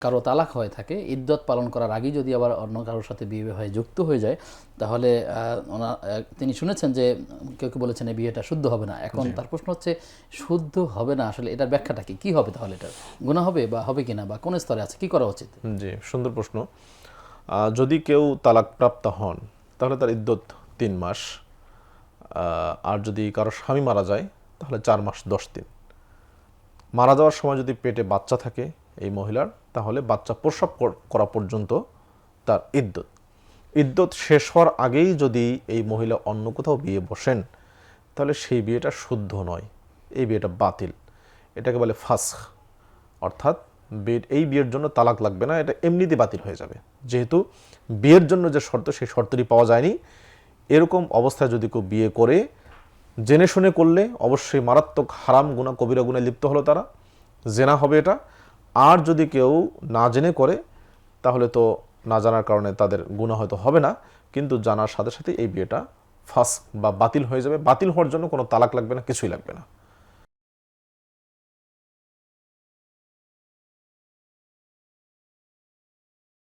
কারো তালাক হয়ে থাকে, ইদ্যত পালন করার আগেই যদি আবার অন্য কারোর সাথে বিয়ে হয় যুক্ত হয়ে যায়, তাহলে তিনি শুনেছেন যে কেউ কেউ বলেছেন এই বিয়েটা শুদ্ধ হবে না। এখন তার প্রশ্ন হচ্ছে শুদ্ধ হবে না, আসলে এটার ব্যাখ্যাটা কি হবে? তাহলে এটা গুনাহ হবে বা হবে কিনা, বা কোন স্তরে আছে, কি করা উচিত? জি, সুন্দর প্রশ্ন। যদি কেউ তালাকপ্রাপ্ত হন তাহলে তার ইদ্যত 3 মাস। আর যদি কারো স্বামী মারা যায় তাহলে 4 মাস 10 দিন। মারা যাওয়ার সময় যদি পেটে বাচ্চা থাকে এই মহিলার, তাহলে বাচ্চা প্রসব করা পর্যন্ত তার ইদ্যত। ইদ্যত শেষ হওয়ার আগেই যদি এই মহিলা অন্য কোথাও বিয়ে বসেন, তাহলে সেই বিয়েটা শুদ্ধ নয়, এই বিয়েটা বাতিল। এটাকে বলে ফাসখ, অর্থাৎ এই বিয়ের জন্য তালাক লাগবে না, এটা এমনিতে বাতিল হয়ে যাবে। যেহেতু বিয়ের জন্য যে শর্ত, সেই শর্তটি পাওয়া যায়নি। এরকম অবস্থায় যদি কেউ বিয়ে করে, জেনে শুনে করলে অবশ্যই মারাত্মক হারাম গুনাহ, কবিরা গুনাহে লিপ্ত হলো তারা, জেনা হবে এটা। আর যদি কেউ না জেনে করে, তাহলে তো না জানার কারণে তাদের গুনাহ হয়তো হবে না, কিন্তু জানার সাথে সাথে এই বিয়েটা ফাসক বা বাতিল হয়ে যাবে। বাতিল হওয়ার জন্য কোনো তালাক লাগবে না, কিছুই লাগবে না।